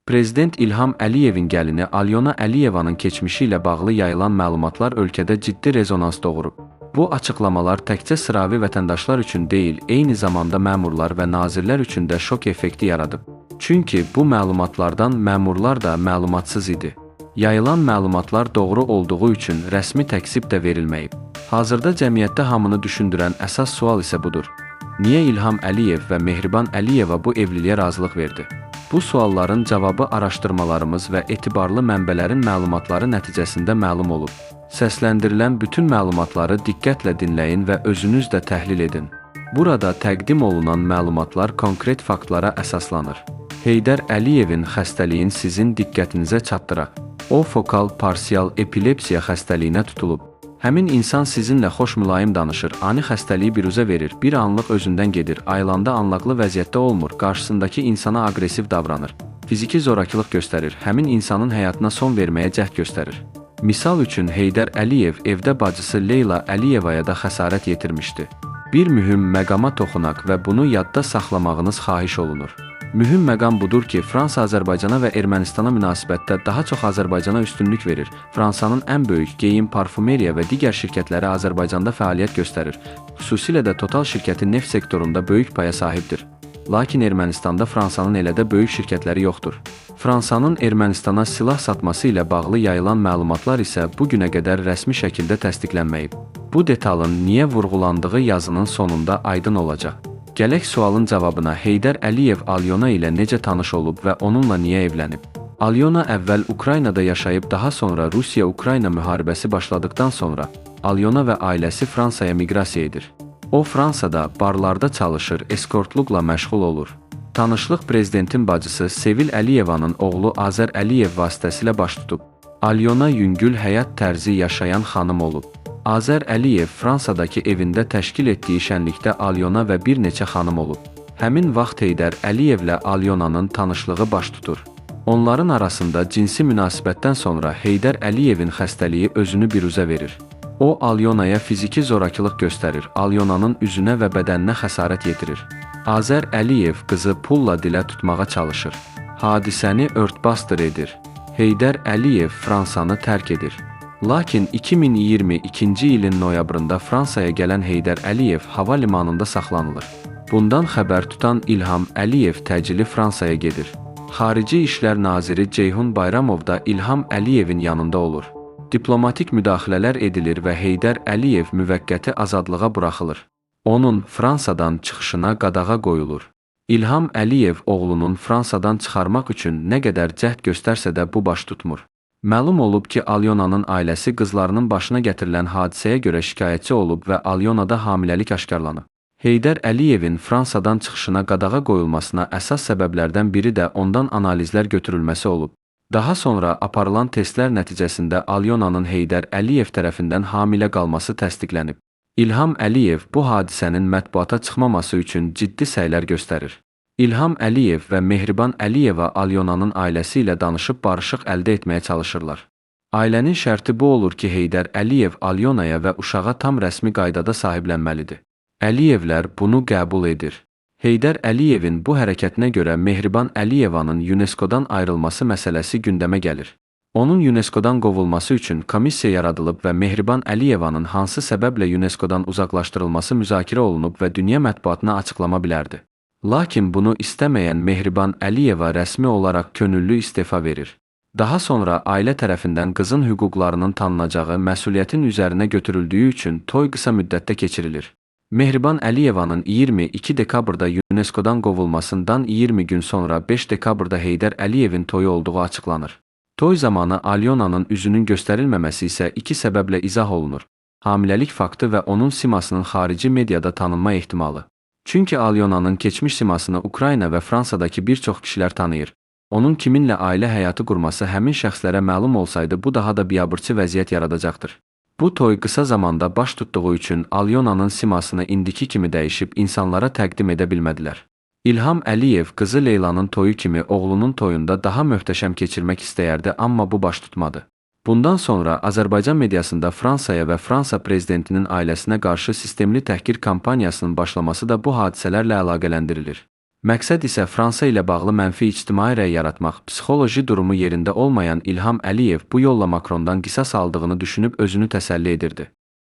Prezident İlham Əliyevin gəlini Alyona Əliyevanın keçmişi ilə bağlı yayılan məlumatlar ölkədə ciddi rezonans doğurub. Bu açıqlamalar təkcə sıravi vətəndaşlar üçün deyil, eyni zamanda məmurlar və nazirlər üçün də şok effekti yaradıb. Çünki bu məlumatlardan məmurlar da məlumatsız idi. Yayılan məlumatlar doğru olduğu üçün rəsmi təksib də verilməyib. Hazırda cəmiyyətdə hamını düşündürən əsas sual isə budur. Niyə İlham Əliyev və Mehriban Əliyeva bu evliliyə razılıq verdi? Bu sualların cavabı araşdırmalarımız və etibarlı mənbələrin məlumatları nəticəsində məlum olub. Səsləndirilən bütün məlumatları diqqətlə dinləyin və özünüz də təhlil edin. Burada təqdim olunan məlumatlar konkret faktlara əsaslanır. Heydər Əliyevin xəstəliyin sizin diqqətinizə çatdıraq. O, fokal parsial epilepsiya xəstəliyinə tutulub. Həmin insan sizinlə xoş mülayim danışır, ani xəstəliyi biruzə verir, bir anlıq özündən gedir, ayılanda anlaqlı vəziyyətdə olmur, qarşısındakı insana aqressiv davranır, fiziki zorakılıq göstərir, həmin insanın həyatına son verməyə cəhd göstərir. Misal üçün, Heydər Əliyev evdə bacısı Leyla Əliyevaya da xəsarət yetirmişdi. Bir mühüm məqama toxunaq və bunu yadda saxlamağınız xahiş olunur. Mühüm məqam budur ki, Fransa Azərbaycana və Ermənistana münasibətdə daha çox Azərbaycana üstünlük verir. Fransanın ən böyük geyim, parfumeriya və digər şirkətləri Azərbaycanda fəaliyyət göstərir. Xüsusilə də Total şirkəti neft sektorunda böyük paya sahibdir. Lakin Ermənistanda Fransanın elə də böyük şirkətləri yoxdur. Fransanın Ermənistana silah satması ilə bağlı yayılan məlumatlar isə bu günə qədər rəsmi şəkildə təsdiqlənməyib. Bu detalın niyə vurğulandığı yazının sonunda aydın olacaq. Gələk sualın cavabına. Heydər Əliyev Alyona ilə necə tanış olub və onunla niyə evlənib? Alyona əvvəl Ukraynada yaşayıb, daha sonra Rusiya-Ukrayna müharibəsi başladıkdan sonra Alyona və ailəsi Fransaya miqrasiya edir. O, Fransada barlarda çalışır, eskortluqla məşğul olur. Tanışlıq prezidentin bacısı Sevil Əliyevanın oğlu Azər Əliyev vasitəsilə baş tutub. Alyona yüngül həyat tərzi yaşayan xanım olub. Azər Əliyev Fransadakı evində təşkil etdiyi şənlikdə Alyona və bir neçə xanım olub. Həmin vaxt Heydər Əliyevlə Alyonanın tanışlığı baş tutur. Onların arasında cinsi münasibətdən sonra Heydər Əliyevin xəstəliyi özünü biruzə verir. O, Alyonaya fiziki zorakılıq göstərir, Alyonanın üzünə və bədəninə xəsarət yetirir. Azər Əliyev qızı pulla dilə tutmağa çalışır. Hadisəni örtbasdır edir. Heydər Əliyev Fransanı tərk edir. Lakin 2022-ci ilin noyabrında Fransaya gələn Heydər Əliyev hava limanında saxlanılır. Bundan xəbər tutan İlham Əliyev təcili Fransaya gedir. Xarici İşlər Naziri Ceyhun Bayramov da İlham Əliyevin yanında olur. Diplomatik müdaxilələr edilir və Heydər Əliyev müvəqqəti azadlığa buraxılır. Onun Fransadan çıxışına qadağa qoyulur. İlham Əliyev oğlunun Fransadan çıxarmaq üçün nə qədər cəhd göstərsə də bu baş tutmur. Məlum olub ki, Alyonanın ailəsi qızlarının başına gətirilən hadisəyə görə şikayətçi olub və Alyonada hamiləlik aşkarlanıb. Heydər Əliyevin Fransadan çıxışına qadağa qoyulmasına əsas səbəblərdən biri də ondan analizlər götürülməsi olub. Daha sonra aparılan testlər nəticəsində Alyonanın Heydər Əliyev tərəfindən hamilə qalması təsdiqlənib. İlham Əliyev bu hadisənin mətbuata çıxmaması üçün ciddi səylər göstərir. İlham Əliyev və Mehriban Əliyeva Alyonanın ailəsi ilə danışıb barışıq əldə etməyə çalışırlar. Ailənin şərti bu olur ki, Heydər Əliyev Alyonaya və uşağa tam rəsmi qaydada sahiblənməlidir. Əliyevlər bunu qəbul edir. Heydər Əliyevin bu hərəkətinə görə Mehriban Əliyevanın UNESCO-dan ayrılması məsələsi gündəmə gəlir. Onun UNESCO-dan qovulması üçün komissiya yaradılıb və Mehriban Əliyevanın hansı səbəblə UNESCO-dan uzaqlaşdırılması müzakirə olunub və dünya mətbuatına açıqlama bilərdi. Lakin bunu istəməyən Mehriban Əliyeva rəsmi olaraq könüllü istefa verir. Daha sonra ailə tərəfindən qızın hüquqlarının tanınacağı məsuliyyətin üzərinə götürüldüyü üçün toy qısa müddətdə keçirilir. Mehriban Əliyevanın 22 dekabrda UNESCO-dan qovulmasından 20 gün sonra 5 dekabrda Heydər Əliyevin toyu olduğu açıqlanır. Toy zamanı Alyonanın üzünün göstərilməməsi isə iki səbəblə izah olunur. Hamiləlik faktı və onun simasının xarici mediada tanınma ehtimalı. Çünki Alyonanın keçmiş simasını Ukrayna və Fransadakı bir çox kişilər tanıyır. Onun kiminlə ailə həyatı qurması həmin şəxslərə məlum olsaydı bu daha da biabırçı vəziyyət yaradacaqdır. Bu toy qısa zamanda baş tutduğu üçün Alyonanın simasını indiki kimi dəyişib insanlara təqdim edə bilmədilər. İlham Əliyev qızı Leylanın toyu kimi oğlunun toyunda daha möhtəşəm keçirmək istəyərdi, amma bu baş tutmadı. Bundan sonra Azərbaycan mediasında Fransaya və Fransa prezidentinin ailəsinə qarşı sistemli təhqir kampaniyasının başlaması da bu hadisələrlə əlaqələndirilir. Məqsəd isə Fransa ilə bağlı mənfi ictimai rəy yaratmaq. Psixoloji durumu yerində olmayan İlham Əliyev bu yolla Makrondan qisas aldığını düşünüb özünü təsəlli edirdi.